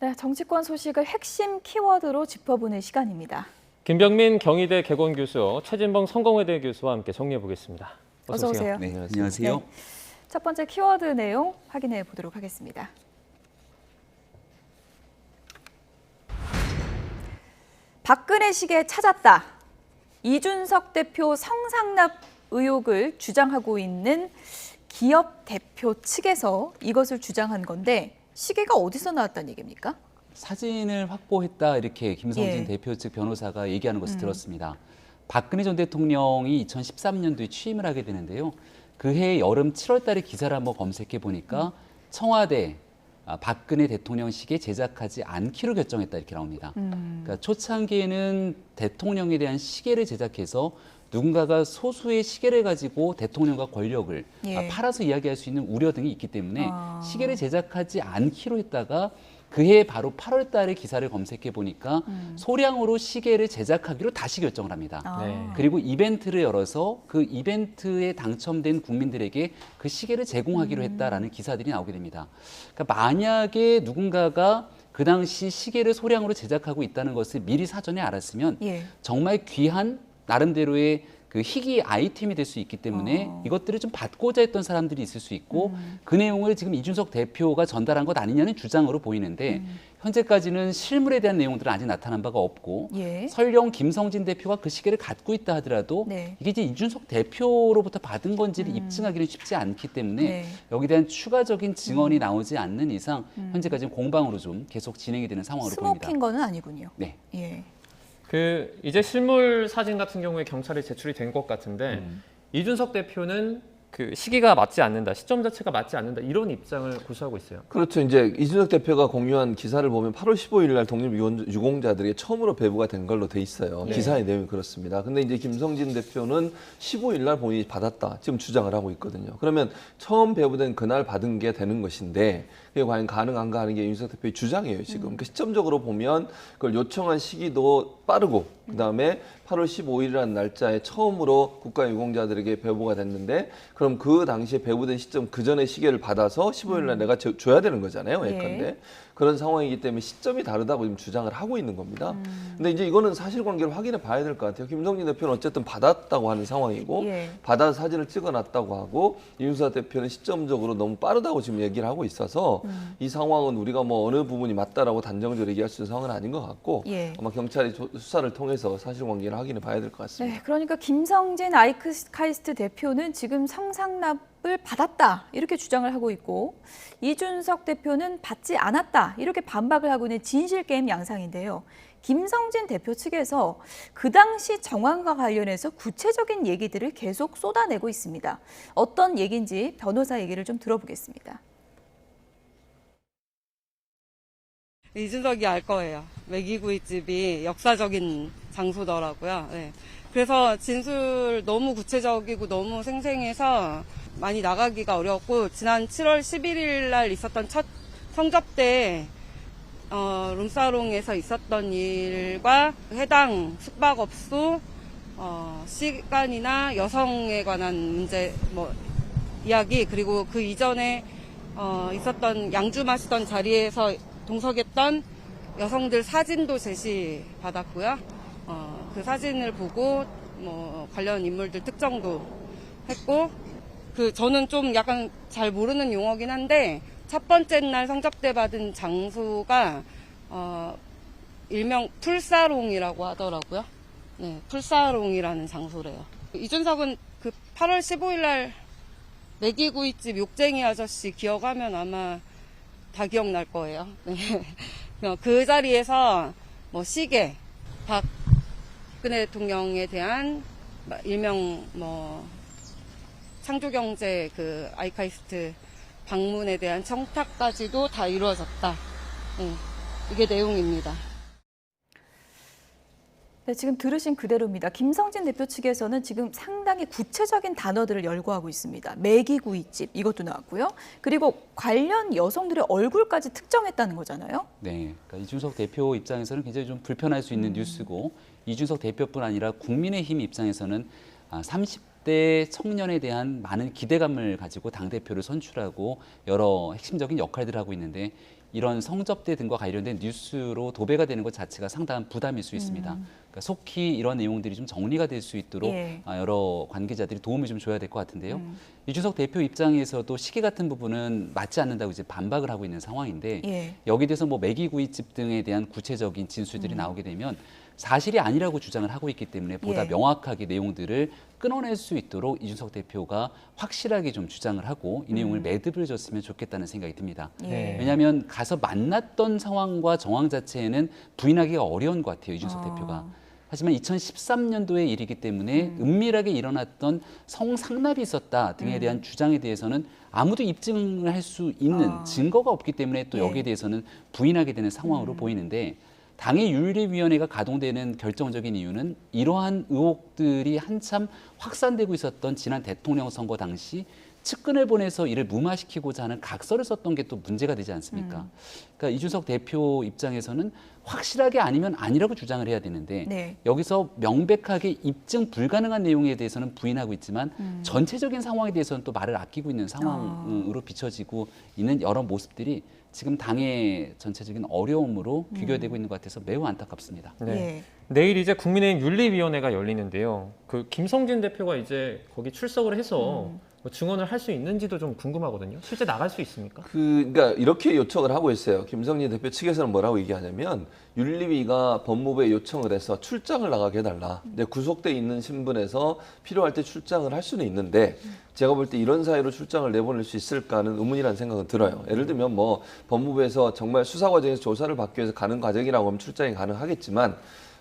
네, 정치권 소식을 핵심 키워드로 짚어보는 시간입니다. 김병민 경희대 개건 교수, 최진봉 성공회대 교수와 함께 정리해 보겠습니다. 어서 오세요. 네, 안녕하세요. 네, 첫 번째 키워드 내용 확인해 보도록 하겠습니다. 박근혜 시계 찾았다. 이준석 대표 성상납 의혹을 주장하고 있는 기업 대표 측에서 이것을 주장한 건데 시계가 어디서 나왔다는 얘기입니까? 사진을 확보했다 이렇게 김성진 대표 측 변호사가 얘기하는 것을 들었습니다. 박근혜 전 대통령이 2013년도에 취임을 하게 되는데요. 그해 여름 7월 달에 기사를 한번 검색해 보니까 청와대 박근혜 대통령 시계 제작하지 않기로 결정했다 이렇게 나옵니다. 그러니까 초창기에는 대통령에 대한 시계를 제작해서 누군가가 소수의 시계를 가지고 대통령과 권력을 팔아서 이야기할 수 있는 우려 등이 있기 때문에 시계를 제작하지 않기로 했다가 그해 바로 8월 달에 기사를 검색해 보니까 소량으로 시계를 제작하기로 다시 결정을 합니다. 그리고 이벤트를 열어서 그 이벤트에 당첨된 국민들에게 그 시계를 제공하기로 했다라는 기사들이 나오게 됩니다. 그러니까 만약에 누군가가 그 당시 시계를 소량으로 제작하고 있다는 것을 미리 사전에 알았으면 정말 귀한 나름대로의 그 희귀 아이템이 될 수 있기 때문에 이것들을 좀 받고자 했던 사람들이 있을 수 있고 그 내용을 지금 이준석 대표가 전달한 것 아니냐는 주장으로 보이는데 현재까지는 실물에 대한 내용들은 아직 나타난 바가 없고 설령 김성진 대표가 그 시계를 갖고 있다 하더라도 이게 이제 이준석 대표로부터 받은 건지를 입증하기는 쉽지 않기 때문에 여기에 대한 추가적인 증언이 나오지 않는 이상 현재까지는 공방으로 좀 계속 진행이 되는 상황으로 보입니다. 스모킹 거는 아니군요. 네. 이제 실물 사진 같은 경우에 경찰에 제출이 된 것 같은데 이준석 대표는 그 시기가 맞지 않는다, 시점 자체가 맞지 않는다 이런 입장을 고수하고 있어요. 그렇죠. 이제 이준석 대표가 공유한 기사를 보면 8월 15일 날 독립유공자들에게 처음으로 배부가 된 걸로 돼 있어요. 기사의 내용이 그렇습니다. 근데 이제 김성진 대표는 15일 날 본인이 받았다 지금 주장을 하고 있거든요. 그러면 처음 배부된 그날 받은 게 되는 것인데 그게 과연 가능한가 하는 게 이준석 대표의 주장이에요. 지금 그러니까 시점적으로 보면 그걸 요청한 시기도 빠르고 그다음에 8월 15일이라는 날짜에 처음으로 국가유공자들에게 배부가 됐는데 그럼 그 당시에 배부된 시점 그 전에 시계를 받아서 15일 날 내가 줘야 되는 거잖아요. 예컨대. 그런 상황이기 때문에 시점이 다르다고 지금 주장을 하고 있는 겁니다. 근데 이제 이거는 사실관계를 확인해 봐야 될 것 같아요. 김성진 대표는 어쨌든 받았다고 하는 상황이고 받아서 사진을 찍어놨다고 하고 이준석 대표는 시점적으로 너무 빠르다고 지금 얘기를 하고 있어서 이 상황은 우리가 뭐 어느 부분이 맞다라고 단정적으로 얘기할 수 있는 상황은 아닌 것 같고 아마 경찰이 수사를 통해서 사실관계를 확인해 봐야 될 것 같습니다. 네, 그러니까 김성진 아이카이스트 대표는 지금 성상납을 받았다 이렇게 주장을 하고 있고 이준석 대표는 받지 않았다 이렇게 반박을 하고 있는 진실게임 양상인데요. 김성진 대표 측에서 그 당시 정황과 관련해서 구체적인 얘기들을 계속 쏟아내고 있습니다. 어떤 얘기인지 변호사 얘기를 좀 들어보겠습니다. 이준석이 알 거예요. 매기구이집이 역사적인 장소더라고요. 그래서 진술 너무 구체적이고 너무 생생해서 많이 나가기가 어려웠고 지난 7월 11일 날 있었던 첫 성접대 룸사롱에서 있었던 일과 해당 숙박업소 시간이나 여성에 관한 문제 이야기 그리고 그 이전에 있었던 양주 마시던 자리에서 동석했던 여성들 사진도 제시받았고요. 그 사진을 보고 관련 인물들 특정도 했고 저는 좀 약간 잘 모르는 용어긴 한데 첫 번째 날 성접대 받은 장소가 일명 풀사롱이라고 하더라고요. 네, 풀사롱이라는 장소래요. 이준석은 그 8월 15일 날 매기구이집 욕쟁이 아저씨 기억하면 아마 다 기억날 거예요. 네. 그 자리에서 시계, 박근혜 대통령에 대한 일명 창조경제 그 아이카이스트 방문에 대한 청탁까지도 다 이루어졌다. 이게 내용입니다. 네, 지금 들으신 그대로입니다. 김성진 대표 측에서는 지금 상당히 구체적인 단어들을 열거하고 있습니다. 매기구이집 이것도 나왔고요. 그리고 관련 여성들의 얼굴까지 특정했다는 거잖아요. 네, 그러니까 이준석 대표 입장에서는 굉장히 좀 불편할 수 있는 뉴스고 이준석 대표뿐 아니라 국민의힘 입장에서는 30대 청년에 대한 많은 기대감을 가지고 당대표를 선출하고 여러 핵심적인 역할들을 하고 있는데 이런 성접대 등과 관련된 뉴스로 도배가 되는 것 자체가 상당한 부담일 수 있습니다. 그러니까 속히 이런 내용들이 좀 정리가 될 수 있도록 예. 여러 관계자들이 도움을 좀 줘야 될 것 같은데요. 이준석 대표 입장에서도 시기 같은 부분은 맞지 않는다고 이제 반박을 하고 있는 상황인데 예. 여기에 대해서 뭐 매기구이집 등에 대한 구체적인 진술들이 나오게 되면 사실이 아니라고 주장을 하고 있기 때문에 보다 예. 명확하게 내용들을 끊어낼 수 있도록 이준석 대표가 확실하게 좀 주장을 하고 이 내용을 매듭을 줬으면 좋겠다는 생각이 듭니다. 예. 왜냐하면 가서 만났던 상황과 정황 자체에는 부인하기가 어려운 것 같아요, 이준석 대표가. 하지만 2013년도의 일이기 때문에 은밀하게 일어났던 성상납이 있었다 등에 대한 주장에 대해서는 아무도 입증을 할 수 있는 증거가 없기 때문에 또 여기에 예. 대해서는 부인하게 되는 상황으로 보이는데 당의 윤리위원회가 가동되는 결정적인 이유는 이러한 의혹들이 한참 확산되고 있었던 지난 대통령 선거 당시 측근을 보내서 이를 무마시키고자 하는 각서를 썼던 게 또 문제가 되지 않습니까? 그러니까 이준석 대표 입장에서는 확실하게 아니면 아니라고 주장을 해야 되는데 네. 여기서 명백하게 입증 불가능한 내용에 대해서는 부인하고 있지만 전체적인 상황에 대해서는 또 말을 아끼고 있는 상황으로 비춰지고 있는 여러 모습들이 지금 당의 전체적인 어려움으로 귀결되고 있는 것 같아서 매우 안타깝습니다. 네. 예. 내일 이제 국민의힘 윤리위원회가 열리는데요. 그 김성진 대표가 이제 거기 출석을 해서 뭐 증언을 할 수 있는지도 좀 궁금하거든요. 실제 나갈 수 있습니까? 그러니까 이렇게 요청을 하고 있어요. 김성진 대표 측에서는 뭐라고 얘기하냐면 윤리위가 법무부에 요청을 해서 출장을 나가게 해달라. 이제 구속돼 있는 신분에서 필요할 때 출장을 할 수는 있는데 제가 볼 때 이런 사유로 출장을 내보낼 수 있을까는 의문이라는 생각은 들어요. 예를 들면 뭐 법무부에서 정말 수사 과정에서 조사를 받기 위해서 가는 과정이라고 하면 출장이 가능하겠지만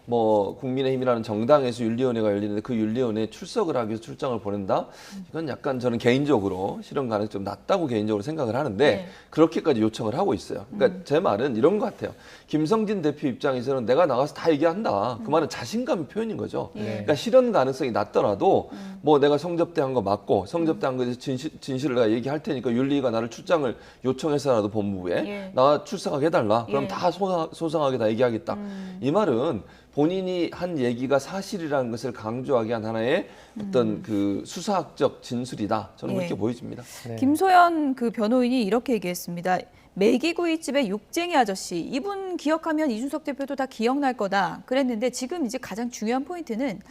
뭐 국민의힘이라는 정당에서 윤리위원회가 열리는데 그 윤리위원회에 출석을 하기 위해서 출장을 보낸다? 이건 약간 저는 개인적으로 실현 가능성이 좀 낮다고 개인적으로 생각을 하는데 네. 그렇게까지 요청을 하고 있어요. 그러니까 제 말은 이런 것 같아요. 김성진 대표 입장에서는 내가 나가서 다 얘기한다. 그 말은 자신감의 표현인 거죠. 예. 그러니까 실현 가능성이 낮더라도 뭐 내가 성접대한 거 맞고 성접대한 거에 대해서 진실을 내가 얘기할 테니까 윤리위가 나를 출장을 요청해서라도 법무부에 예. 나 출석하게 해달라. 그럼 예. 다 소상하게 다 얘기하겠다. 이 말은 본인이 한 얘기가 사실이라는 것을 강조하기 위한 하나의 어떤 그 수사학적 진술이다. 저는 예. 그렇게 보여집니다. 네. 김소연 그 변호인이 이렇게 얘기했습니다. 매기구이집의 육쟁이 아저씨, 이분 기억하면 이준석 대표도 다 기억날 거다 그랬는데 지금 이제 가장 중요한 포인트는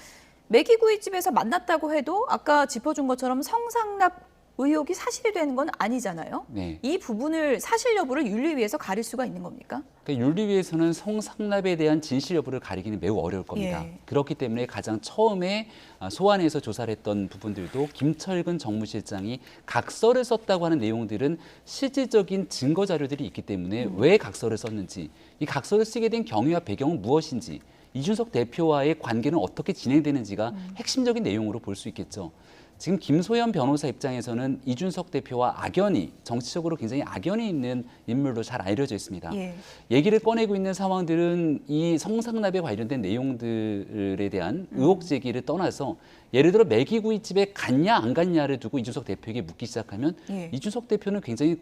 매기구이집에서 만났다고 해도 아까 짚어준 것처럼 성상납 의혹이 사실이 되는 건 아니잖아요. 네. 이 부분을 사실 여부를 윤리위에서 가릴 수가 있는 겁니까? 그러니까 윤리위에서는 성상납에 대한 진실 여부를 가리기는 매우 어려울 겁니다. 예. 그렇기 때문에 가장 처음에 소환해서 조사를 했던 부분들도 김철근 정무실장이 각서를 썼다고 하는 내용들은 실질적인 증거 자료들이 있기 때문에 왜 각서를 썼는지, 이 각서를 쓰게 된 경위와 배경은 무엇인지, 이준석 대표와의 관계는 어떻게 진행되는지가 핵심적인 내용으로 볼 수 있겠죠. 지금 김소연 변호사 입장에서는 이준석 대표와 악연이, 정치적으로 굉장히 악연이 있는 인물로 잘 알려져 있습니다. 예. 얘기를 꺼내고 있는 상황들은 이 성상납에 관련된 내용들에 대한 의혹 제기를 떠나서 예를 들어 매기구이집에 갔냐 안 갔냐를 두고 이준석 대표에게 묻기 시작하면 예. 이준석 대표는 굉장히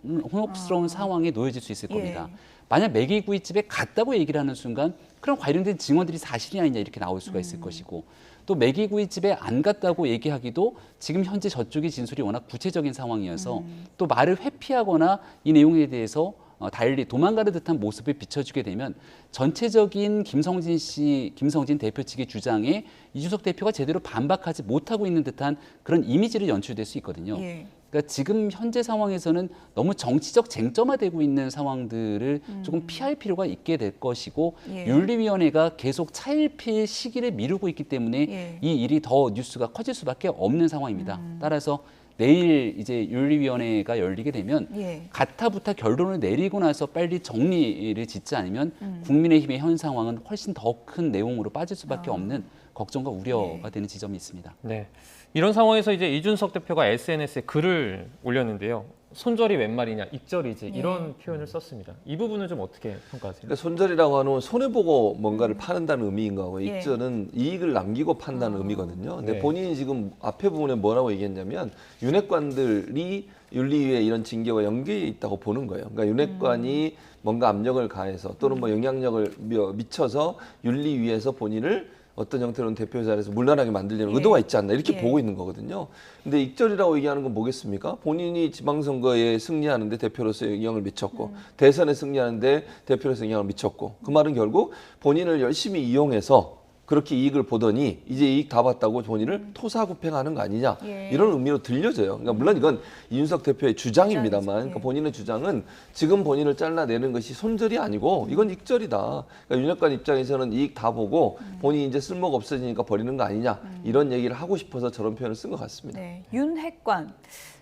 혼합스러운 상황에 놓여질 수 있을 겁니다. 예. 만약 매기구이집에 갔다고 얘기를 하는 순간 그럼 관련된 증언들이 사실이 아니냐 이렇게 나올 수가 있을 것이고 또 매기구이집에 안 갔다고 얘기하기도 지금 현재 저쪽의 진술이 워낙 구체적인 상황이어서 또 말을 회피하거나 이 내용에 대해서 달리 도망가는 듯한 모습을 비춰주게 되면 전체적인 김성진 대표 측의 주장에 이준석 대표가 제대로 반박하지 못하고 있는 듯한 그런 이미지를 연출될 수 있거든요. 예. 그러니까 지금 현재 상황에서는 너무 정치적 쟁점화되고 있는 상황들을 조금 피할 필요가 있게 될 것이고 예. 윤리위원회가 계속 차일피일 시기를 미루고 있기 때문에 예. 이 일이 더 뉴스가 커질 수밖에 없는 상황입니다. 따라서 내일 이제 윤리위원회가 열리게 되면 예. 가타부타 결론을 내리고 나서 빨리 정리를 짓지 않으면 국민의힘의 현 상황은 훨씬 더 큰 내용으로 빠질 수밖에 없는 걱정과 우려가 되는 지점이 있습니다. 네. 이런 상황에서 이제 이준석 대표가 SNS에 글을 올렸는데요. 손절이 웬 말이냐, 익절이지 이런 표현을 썼습니다. 이 부분은 좀 어떻게 평가하세요? 그러니까 손절이라고 하는 건 손해보고 뭔가를 파는다는 의미인 거고 예. 익절은 이익을 남기고 판다는 의미거든요. 근데 네. 본인이 지금 앞에 부분에 뭐라고 얘기했냐면 윤핵관들이 윤리위에 이런 징계와 연계해 있다고 보는 거예요. 그러니까 윤핵관이 뭔가 압력을 가해서 또는 뭐 영향력을 미쳐서 윤리위에서 본인을 어떤 형태로는 대표 자리에서 물러나게 만들려는 의도가 있지 않나 이렇게 보고 있는 거거든요. 근데 익절이라고 얘기하는 건 뭐겠습니까? 본인이 지방선거에 승리하는데 대표로서 영향을 미쳤고 대선에 승리하는데 대표로서 영향을 미쳤고 그 말은 결국 본인을 열심히 이용해서 그렇게 이익을 보더니 이제 이익 다 봤다고 본인을 토사구팽하는 거 아니냐 이런 의미로 들려져요. 그러니까 물론 이건 이준석 대표의 주장입니다만 그러니까 본인의 주장은 지금 본인을 잘라내는 것이 손절이 아니고 이건 익절이다. 그러니까 윤핵관 입장에서는 이익 다 보고 본인이 이제 쓸모가 없어지니까 버리는 거 아니냐 이런 얘기를 하고 싶어서 저런 표현을 쓴 것 같습니다. 네, 윤핵관.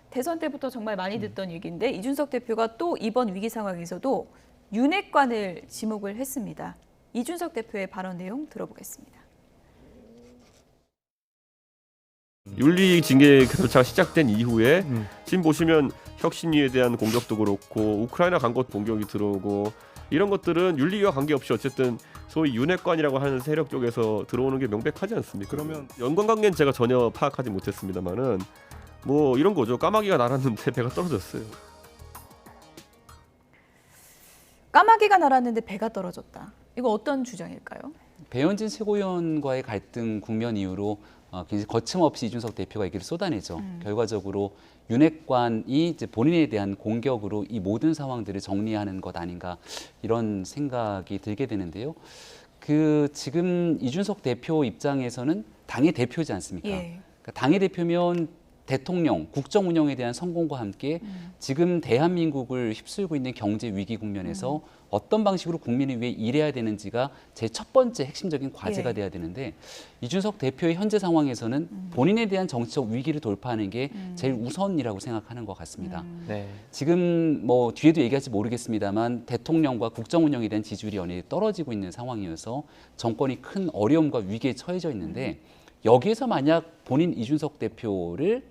대선 때부터 정말 많이 듣던 얘기인데 이준석 대표가 또 이번 위기 상황에서도 윤핵관을 지목을 했습니다. 이준석 대표의 발언 내용 들어보겠습니다. 윤리 징계 절차가 시작된 이후에 지금 보시면 혁신위에 대한 공격도 그렇고 우크라이나 간 것 공격이 들어오고 이런 것들은 윤리위와 관계없이 어쨌든 소위 윤핵관이라고 하는 세력 쪽에서 들어오는 게 명백하지 않습니까? 그러면 연관관계는 제가 전혀 파악하지 못했습니다만은 뭐 이런 거죠. 까마귀가 날았는데 배가 떨어졌어요. 까마귀가 날았는데 배가 떨어졌다. 이거 어떤 주장일까요? 배현진 최고위원과의 갈등 국면 이후로 굉장히 거침없이 이준석 대표가 얘기를 쏟아내죠. 결과적으로 윤핵관이 이제 본인에 대한 공격으로 이 모든 상황들을 정리하는 것 아닌가 이런 생각이 들게 되는데요. 지금 이준석 대표 입장에서는 당의 대표지 않습니까? 그러니까 당의 대표면 대통령, 국정 운영에 대한 성공과 함께 지금 대한민국을 휩쓸고 있는 경제 위기 국면에서 어떤 방식으로 국민을 위해 일해야 되는지가 제 첫 번째 핵심적인 과제가 돼야 되는데 이준석 대표의 현재 상황에서는 본인에 대한 정치적 위기를 돌파하는 게 제일 우선이라고 생각하는 것 같습니다. 네. 지금 뭐 뒤에도 얘기할지 모르겠습니다만 대통령과 국정 운영에 대한 지지율이 연이어 떨어지고 있는 상황이어서 정권이 큰 어려움과 위기에 처해져 있는데 여기에서 만약 본인 이준석 대표를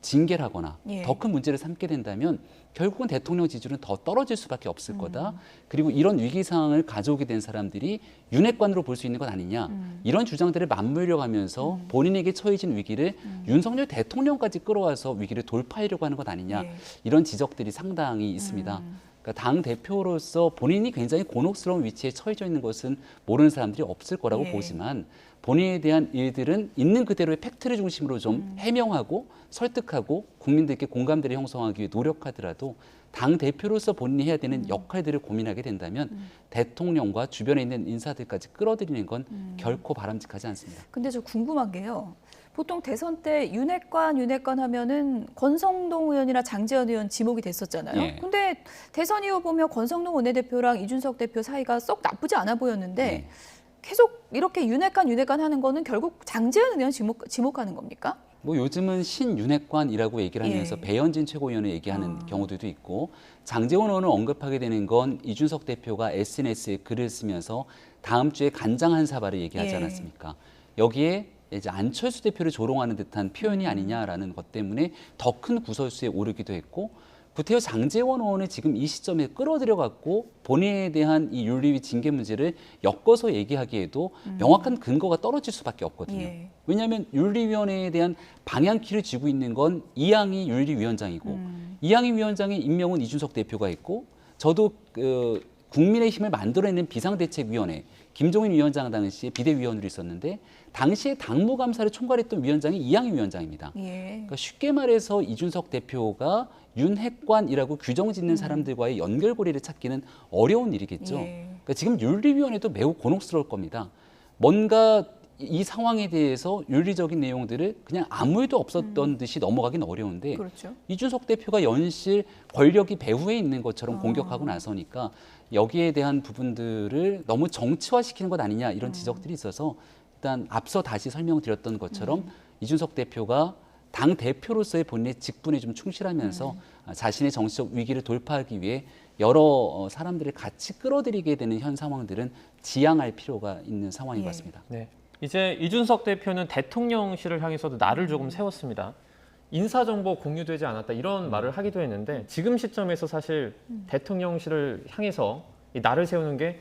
징계를 하거나 더 큰 문제를 삼게 된다면 결국은 대통령 지지율은 더 떨어질 수밖에 없을 거다. 그리고 이런 위기 상황을 가져오게 된 사람들이 윤핵관으로 볼 수 있는 것 아니냐. 이런 주장들을 맞물려 가면서 본인에게 처해진 위기를 윤석열 대통령까지 끌어와서 위기를 돌파하려고 하는 것 아니냐. 이런 지적들이 상당히 있습니다. 그러니까 당 대표로서 본인이 굉장히 곤혹스러운 위치에 처해져 있는 것은 모르는 사람들이 없을 거라고 보지만 본인에 대한 일들은 있는 그대로의 팩트를 중심으로 좀 해명하고 설득하고 국민들께 공감대를 형성하기 위해 노력하더라도 당 대표로서 본인이 해야 되는 역할들을 고민하게 된다면 대통령과 주변에 있는 인사들까지 끌어들이는 건 결코 바람직하지 않습니다. 근데 저 궁금한 게요. 보통 대선 때 윤핵관 하면은 권성동 의원이나 장제원 의원 지목이 됐었잖아요. 예. 근데 대선 이후 보면 권성동 원내대표랑 이준석 대표 사이가 썩 나쁘지 않아 보였는데 계속 이렇게 윤핵관 하는 거는 결국 장제원 의원 지목하는 겁니까? 뭐 요즘은 신윤핵관이라고 얘기를 하면서 배현진 최고위원을 얘기하는 경우들도 있고 장제원 의원을 언급하게 되는 건 이준석 대표가 SNS에 글을 쓰면서 다음 주에 간장 한 사발을 얘기하지 않았습니까? 여기에 이제 안철수 대표를 조롱하는 듯한 표현이 아니냐라는 것 때문에 더 큰 구설수에 오르기도 했고 구태여 장제원 의원을 지금 이 시점에 끌어들여 갖고 본인에 대한 이 윤리위 징계 문제를 엮어서 얘기하기에도 명확한 근거가 떨어질 수밖에 없거든요. 왜냐하면 윤리위원회에 대한 방향키를 쥐고 있는 건 이양희 윤리위원장이고 이양희 위원장의 임명은 이준석 대표가 있고 저도 국민의힘을 만들어내는 비상대책위원회 김종인 위원장 당시에 비대위원으로 있었는데 당시에 당무감사를 총괄했던 위원장이 이양희 위원장입니다. 그러니까 쉽게 말해서 이준석 대표가 윤핵관이라고 규정짓는 사람들과의 연결고리를 찾기는 어려운 일이겠죠. 그러니까 지금 윤리위원회도 매우 곤혹스러울 겁니다. 뭔가 이 상황에 대해서 윤리적인 내용들을 그냥 아무 일도 없었던 듯이 넘어가긴 어려운데 이준석 대표가 연실 권력이 배후에 있는 것처럼 공격하고 나서니까 여기에 대한 부분들을 너무 정치화시키는 것 아니냐 이런 지적들이 있어서 일단 앞서 다시 설명드렸던 것처럼 이준석 대표가 당 대표로서의 본인의 직분에 좀 충실하면서 자신의 정치적 위기를 돌파하기 위해 여러 사람들을 같이 끌어들이게 되는 현 상황들은 지양할 필요가 있는 상황인 것 같습니다. 네. 이제 이준석 대표는 대통령실을 향해서도 날을 조금 세웠습니다. 인사정보 공유되지 않았다 이런 말을 하기도 했는데 지금 시점에서 사실 대통령실을 향해서 이 날을 세우는 게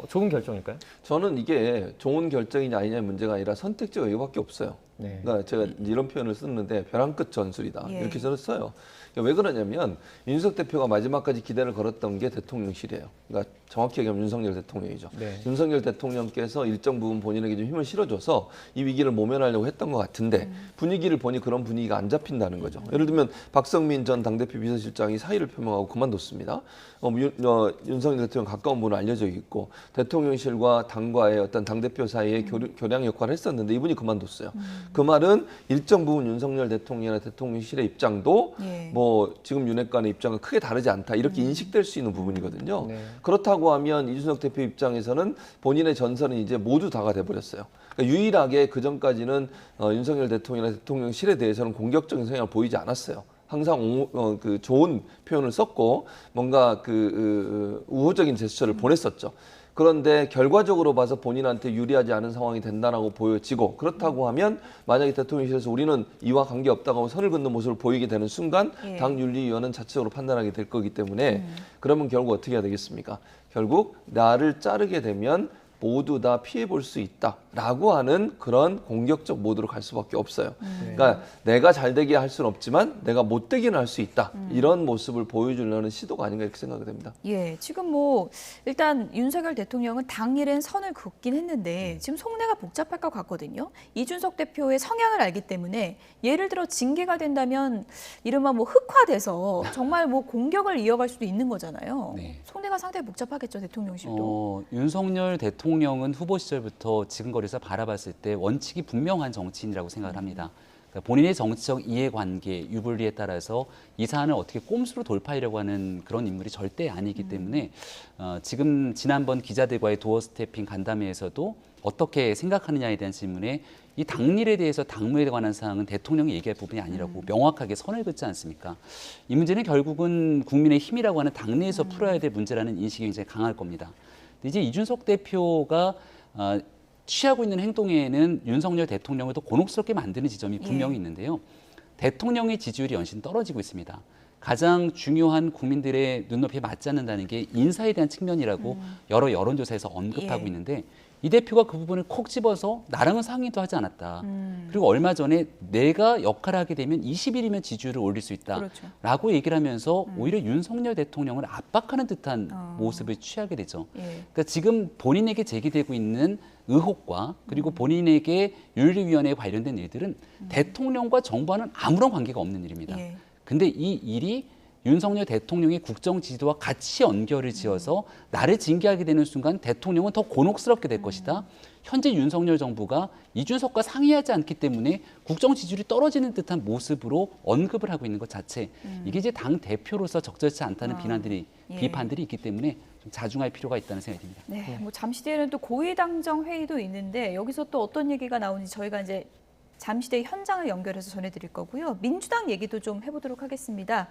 좋은 결정일까요? 저는 이게 좋은 결정이냐 아니냐의 문제가 아니라 선택적 여유밖에 없어요. 네. 그러니까 제가 이런 표현을 쓰는데 벼랑 끝 전술이다. 예. 이렇게 저는 써요. 그러니까 왜 그러냐면 윤석 대표가 마지막까지 기대를 걸었던 게 대통령실이에요. 그러니까 정확히 얘기하면 윤석열 대통령이죠. 네. 윤석열 대통령께서 일정 부분 본인에게 좀 힘을 실어줘서 이 위기를 모면하려고 했던 것 같은데 분위기를 보니 그런 분위기가 안 잡힌다는 거죠. 예를 들면 박성민 전 당대표 비서실장이 사의를 표명하고 그만뒀습니다. 윤석열 대통령 가까운 분은 알려져 있고 대통령실과 당과의 어떤 당대표 사이의 교량 역할을 했었는데 이분이 그만뒀어요. 그 말은 일정 부분 윤석열 대통령이나 대통령실의 입장도 예. 뭐 지금 윤핵관의 입장과 크게 다르지 않다 이렇게 인식될 수 있는 부분이거든요. 네. 그렇다고 하면 이준석 대표 입장에서는 본인의 전선은 이제 모두 다가 돼버렸어요. 그러니까 유일하게 그 전까지는 윤석열 대통령이나 대통령실에 대해서는 공격적인 성향을 보이지 않았어요. 항상 그 좋은 표현을 썼고 뭔가 우호적인 제스처를 보냈었죠. 그런데 결과적으로 봐서 본인한테 유리하지 않은 상황이 된다라고 보여지고 그렇다고 하면 만약에 대통령실에서 우리는 이와 관계없다고 하고 선을 긋는 모습을 보이게 되는 순간 예. 당 윤리위원회는 자체적으로 판단하게 될 거기 때문에 그러면 결국 어떻게 해야 되겠습니까? 결국 나를 자르게 되면 모두 다 피해 볼 수 있다라고 하는 그런 공격적 모드로 갈 수밖에 없어요. 그러니까 내가 잘 되게 할 수는 없지만 내가 못 되기는 할 수 있다. 이런 모습을 보여주려는 시도가 아닌가 이렇게 생각이 됩니다. 예, 지금 뭐 일단 윤석열 대통령은 당일엔 선을 긋긴 했는데 지금 속내가 복잡할 것 같거든요. 이준석 대표의 성향을 알기 때문에 예를 들어 징계가 된다면 이른바 뭐 흑화돼서 정말 뭐 공격을 이어갈 수도 있는 거잖아요. 네. 속내가 상당히 복잡하겠죠, 대통령실도. 윤석열 대통령은 후보 시절부터 지금거리에서 바라봤을 때 원칙이 분명한 정치인이라고 생각을 합니다. 그러니까 본인의 정치적 이해관계, 유불리에 따라서 이 사안을 어떻게 꼼수로 돌파하려고 하는 그런 인물이 절대 아니기 때문에 지금 지난번 기자들과의 도어 스태핑 간담회에서도 어떻게 생각하느냐에 대한 질문에 이 당일에 대해서 당무에 관한 사항은 대통령이 얘기할 부분이 아니라고 명확하게 선을 긋지 않습니까? 이 문제는 결국은 국민의 힘이라고 하는 당내에서 풀어야 될 문제라는 인식이 굉장히 강할 겁니다. 근데 이제 이준석 대표가 취하고 있는 행동에는 윤석열 대통령을 더 곤혹스럽게 만드는 지점이 분명히 있는데요. 대통령의 지지율이 연신 떨어지고 있습니다. 가장 중요한 국민들의 눈높이에 맞지 않는다는 게 인사에 대한 측면이라고 여러 여론조사에서 언급하고 예. 있는데 이 대표가 그 부분을 콕 집어서 나랑은 상의도 하지 않았다. 그리고 얼마 전에 내가 역할을 하게 되면 20일이면 지지율을 올릴 수 있다라고 그렇죠. 얘기를 하면서 오히려 윤석열 대통령을 압박하는 듯한 모습을 취하게 되죠. 예. 그러니까 지금 본인에게 제기되고 있는 의혹과 그리고 본인에게 윤리위원회에 관련된 일들은 대통령과 정부와는 아무런 관계가 없는 일입니다. 예. 근데 이 일이 윤석열 대통령의 국정 지지도와 같이 연결을 지어서 나를 징계하게 되는 순간 대통령은 더 곤혹스럽게 될 것이다. 현재 윤석열 정부가 이준석과 상의하지 않기 때문에 국정 지지율이 떨어지는 듯한 모습으로 언급을 하고 있는 것 자체 이게 이제 당 대표로서 적절치 않다는 예. 비판들이 있기 때문에 좀 자중할 필요가 있다는 생각이 듭니다. 네, 뭐 잠시 뒤에는 또 고위당정 회의도 있는데 여기서 또 어떤 얘기가 나오는지 저희가 이제 잠시 뒤에 현장을 연결해서 전해드릴 거고요. 민주당 얘기도 좀 해보도록 하겠습니다.